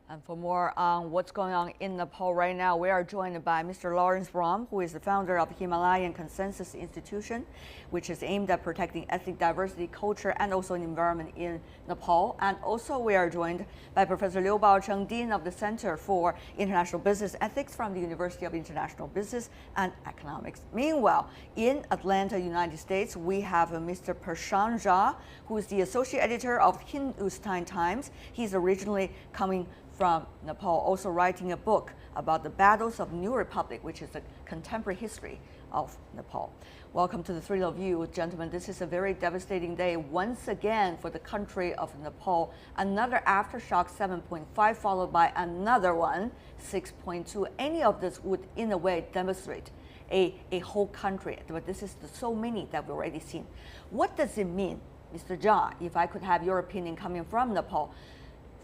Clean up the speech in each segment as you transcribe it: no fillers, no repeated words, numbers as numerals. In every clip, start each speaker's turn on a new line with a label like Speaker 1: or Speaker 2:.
Speaker 1: And for more on what's going on in Nepal right now, we are joined by Mr. Lawrence Brahm, who is the founder of Himalayan Consensus Institution, which is aimed at protecting ethnic diversity, culture, and also the environment in Nepal. And also we are joined by Professor Liu Baocheng, Dean of the Center for International Business Ethics from the University of International Business and Economics. Meanwhile, in Atlanta, United States, we have Mr. Prashant Jha, who is the associate editor of Hindustan Times. He's originally coming from Nepal, also writing a book about the battles of New Republic, which is a contemporary history of Nepal. Welcome to the three of you, gentlemen. This is a very devastating day once again for the country of Nepal. Another aftershock 7.5 followed by another one, 6.2. Any of this would in a way demonstrate a whole country, but this is so many that we've already seen. What does it mean, Mr. Jha, if I could have your opinion coming from Nepal,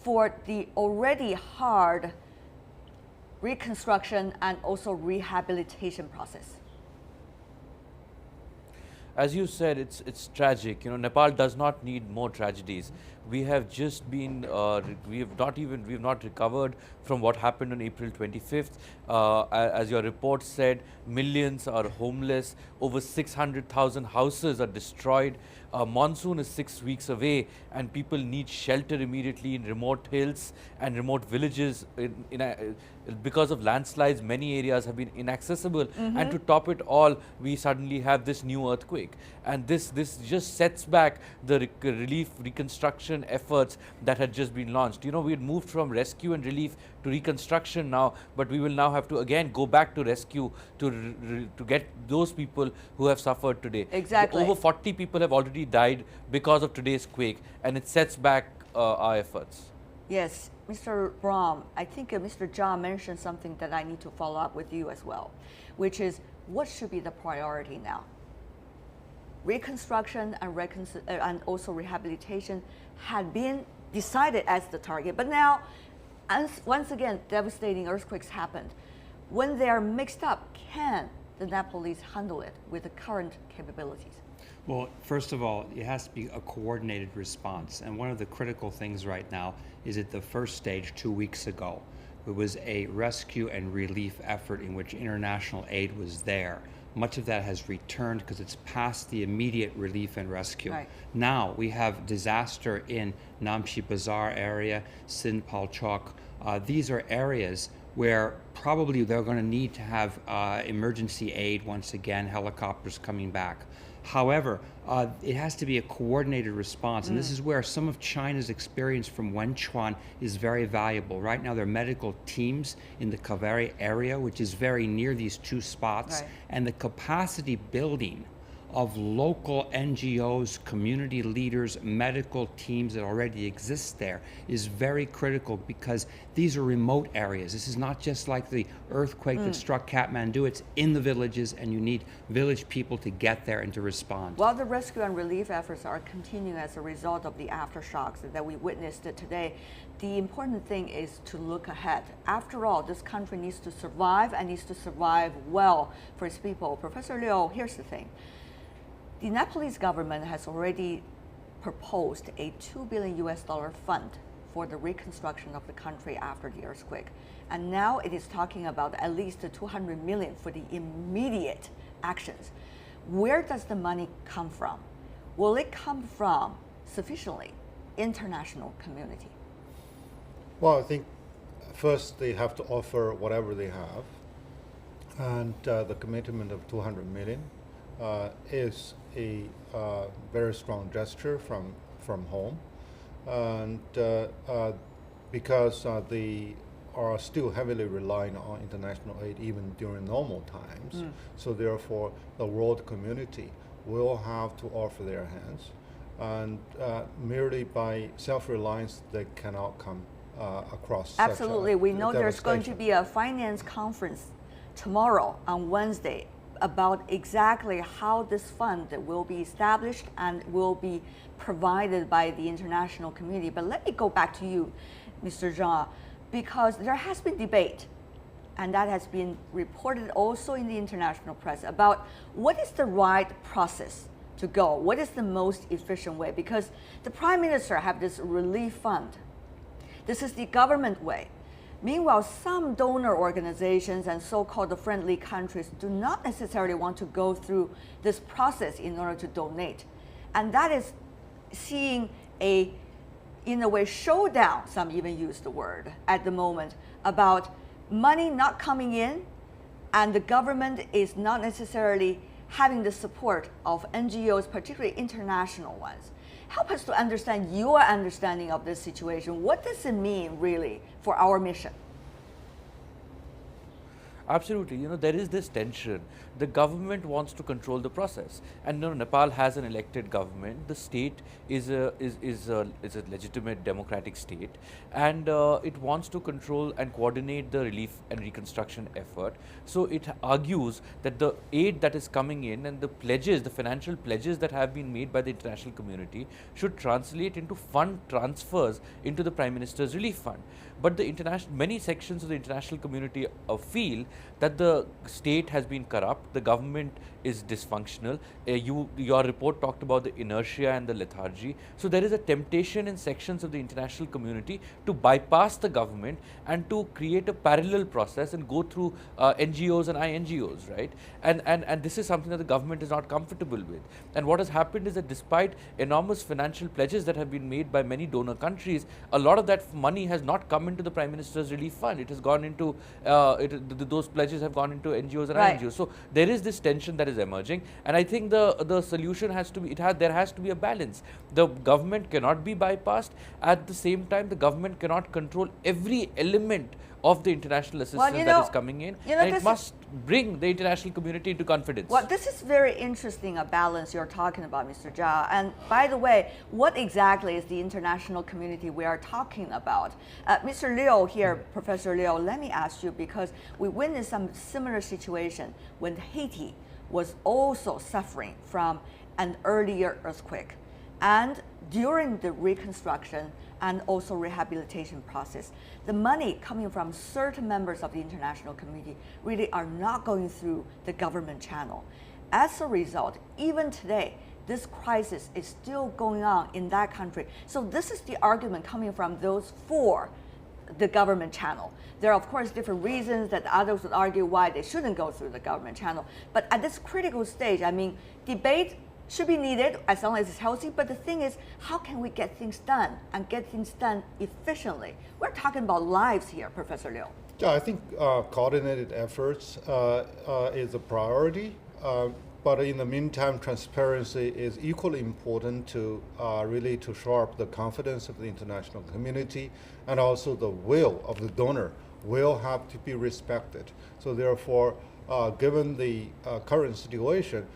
Speaker 1: for the already hard reconstruction and also rehabilitation process?
Speaker 2: As you said, it's tragic. Nepal does not need more tragedies. We have just been, we have not recovered from what happened on April 25th. As your report said, millions are homeless. Over 600,000 houses are destroyed. Monsoon is 6 weeks away, and people need shelter immediately in remote hills and remote villages. Because of landslides, many areas have been inaccessible. And to top it all, we suddenly have this new earthquake. And this just sets back the relief reconstruction efforts that had just been launched. We had moved from rescue and relief to reconstruction now, but we will now have to again go back to rescue to get those people who have suffered today.
Speaker 1: Exactly.
Speaker 2: Over 40 people have already died because of today's quake, and it sets back our efforts.
Speaker 1: Yes, Mr. Brahm, I think Mr. Jha mentioned something that I need to follow up with you as well, which is what should be the priority now? Reconstruction and also rehabilitation had been decided as the target, but now, once again, devastating earthquakes happened. When they are mixed up, can the Nepalese handle it with the current capabilities?
Speaker 3: Well, first of all, it has to be a coordinated response. And one of the critical things right now is at the first stage 2 weeks ago. It was a rescue and relief effort in which international aid was there. Much of that has returned because it's past the immediate relief and rescue.
Speaker 1: Right.
Speaker 3: Now we have disaster in Namche Bazaar area, Sindh Palchok. These are areas where probably they're going to need to have emergency aid once again, helicopters coming back. However, it has to be a coordinated response, and this is where some of China's experience from Wenchuan is very valuable. Right now, there are medical teams in the Kaveri area, which is very near these two spots,
Speaker 1: right,
Speaker 3: and the capacity building of local NGOs, community leaders, medical teams that already exist there is very critical because these are remote areas. This is not just like the earthquake that struck Kathmandu. It's in the villages, and you need village people to get there and to respond.
Speaker 1: While the rescue and relief efforts are continuing as a result of the aftershocks that we witnessed today, the important thing is to look ahead. After all, this country needs to survive and needs to survive well for its people. Professor Liu, here's the thing. The Nepalese government has already proposed a $2 billion fund for the reconstruction of the country after the earthquake. And now it is talking about at least $200 million for the immediate actions. Where does the money come from? Will it come from sufficiently international community?
Speaker 4: Well, I think first they have to offer whatever they have. And the commitment of $200 million is a very strong gesture from home, and because they are still heavily relying on international aid even during normal times, so therefore the world community will have to offer their hands, and merely by self-reliance they cannot come across.
Speaker 1: Absolutely, we know there's going to
Speaker 4: devastation.
Speaker 1: be a finance conference tomorrow on Wednesday about exactly how this fund will be established and will be provided by the international community. But let me go back to you, Mr. Jha, because there has been debate, and that has been reported also in the international press, about what is the right process to go, what is the most efficient way, because the Prime Minister have this relief fund. This is the government way. Meanwhile, some donor organizations and so-called friendly countries do not necessarily want to go through this process in order to donate. And that is seeing a, in a way, showdown, some even use the word at the moment, about money not coming in, and the government is not necessarily having the support of NGOs, particularly international ones. Help us to understand your understanding of this situation. What does it mean, really, for our mission?
Speaker 2: Absolutely, there is this tension. The government wants to control the process, and Nepal has an elected government. The state is a legitimate democratic state, and it wants to control and coordinate the relief and reconstruction effort. So it argues that the aid that is coming in and the pledges, the financial pledges that have been made by the international community, should translate into fund transfers into the Prime Minister's Relief Fund. But many sections of the international community feel that the state has been corrupt, the government is dysfunctional. Your report talked about the inertia and the lethargy. So there is a temptation in sections of the international community to bypass the government and to create a parallel process and go through NGOs and INGOs, right? And this is something that the government is not comfortable with. And what has happened is that despite enormous financial pledges that have been made by many donor countries, a lot of that money has not come into the Prime Minister's Relief Fund. It has gone into, those pledges have gone into NGOs and INGOs. So there is this tension that is emerging, and I think the solution has to be, there has to be a balance. The government cannot be bypassed. At the same time, the government cannot control every element of the international assistance that is coming in, and it must bring the international community into confidence.
Speaker 1: Well, this is very interesting, a balance you're talking about, Mr. Zhao. And by the way, what exactly is the international community we are talking about? Mr. Liu here, Professor Liu, let me ask you, because we witnessed some similar situation when Haiti was also suffering from an earlier earthquake. And during the reconstruction and also rehabilitation process, the money coming from certain members of the international community really are not going through the government channel. As a result, even today, this crisis is still going on in that country. So this is the argument coming from those for the government channel. There are, of course, different reasons that others would argue why they shouldn't go through the government channel. But at this critical stage, I mean, debate should be needed as long as it's healthy, but the thing is, how can we get things done and get things done efficiently? We're talking about lives here, Professor Liu.
Speaker 4: Yeah, I think coordinated efforts is a priority, but in the meantime, transparency is equally important to really to shore up the confidence of the international community, and also the will of the donor will have to be respected. So therefore, given the current situation,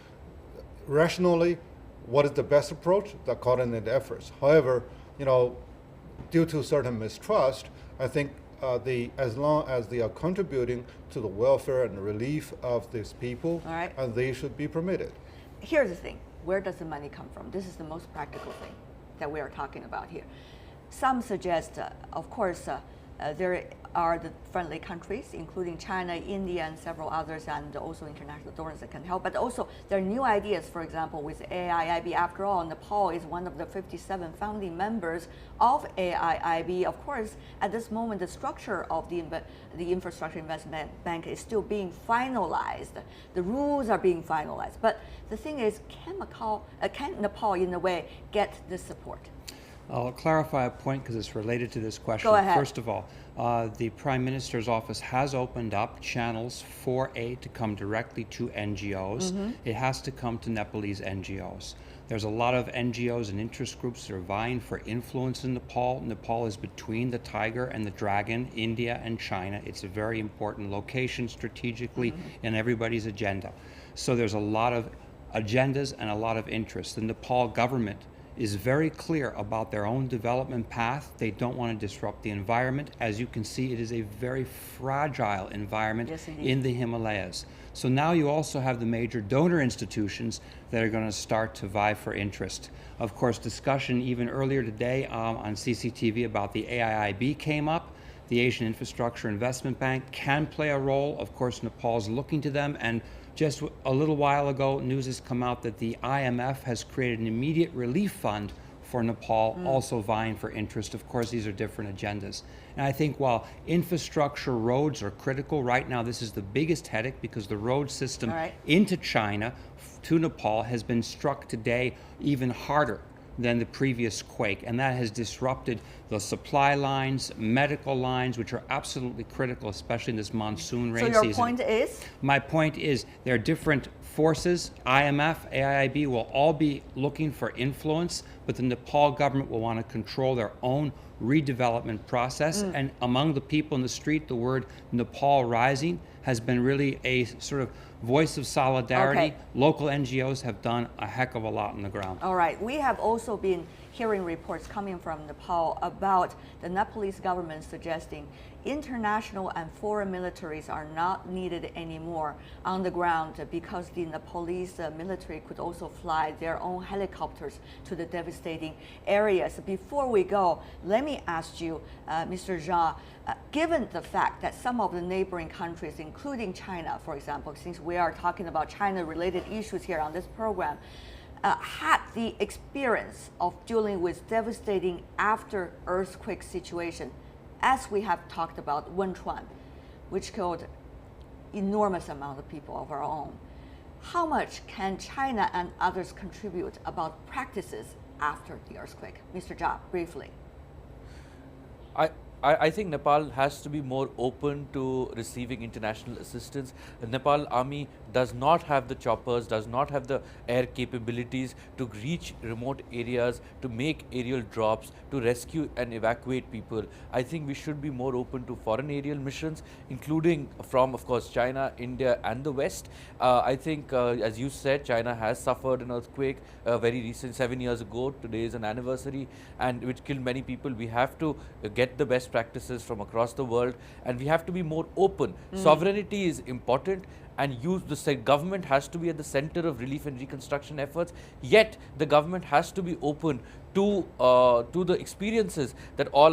Speaker 4: rationally, what is the best approach? The coordinated efforts. However, due to certain mistrust, I think as long as they are contributing to the welfare and relief of these people, they should be permitted.
Speaker 1: Here's the thing: where does the money come from? This is the most practical thing that we are talking about here. Some suggest, of course, there are the friendly countries, including China, India, and several others, and also international donors that can help. But also, there are new ideas, for example, with AIIB. After all, Nepal is one of the 57 founding members of AIIB. Of course, at this moment, the structure of the Infrastructure Investment Bank is still being finalized. The rules are being finalized. But the thing is, can Nepal, in a way, get this support?
Speaker 3: I'll clarify a point because it's related to this question.
Speaker 1: Go ahead.
Speaker 3: First of all, the Prime Minister's office has opened up channels for aid to come directly to NGOs. It has to come to Nepalese NGOs. There's a lot of NGOs and interest groups that are vying for influence in Nepal. Nepal is between the tiger and the dragon, India and China. It's a very important location strategically in everybody's agenda. So there's a lot of agendas and a lot of interest. The Nepal government is very clear about their own development path. They don't want to disrupt the environment. As you can see, it is a very fragile environment in the Himalayas. So now you also have the major donor institutions that are going to start to vie for interest. Of course, discussion even earlier today on CCTV about the AIIB came up. The Asian Infrastructure Investment Bank can play a role. Of course, Nepal's looking to them, and just a little while ago, news has come out that the IMF has created an immediate relief fund for for Nepal, also vying for interest. Of course, these are different agendas. And I think while infrastructure roads are critical, right now this is the biggest headache because the road system into China to Nepal has been struck today even harder than the previous quake, and that has disrupted the supply lines, medical lines, which are absolutely critical, especially in this monsoon rain season.
Speaker 1: So your point is?
Speaker 3: My point is there are different forces. IMF, AIIB will all be looking for influence, but the Nepal government will want to control their own redevelopment process. And among the people in the street, the word Nepal Rising has been really a sort of voice of solidarity. Local NGOs have done a heck of a lot on the ground.
Speaker 1: All right. We have also been hearing reports coming from Nepal about the Nepalese government suggesting international and foreign militaries are not needed anymore on the ground because the Nepalese military could also fly their own helicopters to the devastating areas. Before we go, let me ask you, Mr. Zhang, given the fact that some of the neighboring countries, including China, for example, since we are talking about China-related issues here on this program, had the experience of dealing with devastating after-earthquake situation, as we have talked about Wenchuan, which killed enormous amount of people of our own. How much can China and others contribute about practices after the earthquake? Mr. Jha, briefly.
Speaker 2: I think Nepal has to be more open to receiving international assistance. The Nepal army does not have the choppers, does not have the air capabilities to reach remote areas, to make aerial drops, to rescue and evacuate people. I think we should be more open to foreign aerial missions, including from, of course, China, India and the West. I think, as you said, China has suffered an earthquake very recent, 7 years ago. Today is an anniversary, and which killed many people. We have to get the best practices from across the world, and we have to be more open. Sovereignty is important, and the government has to be at the center of relief and reconstruction efforts, yet the government has to be open to the experiences that all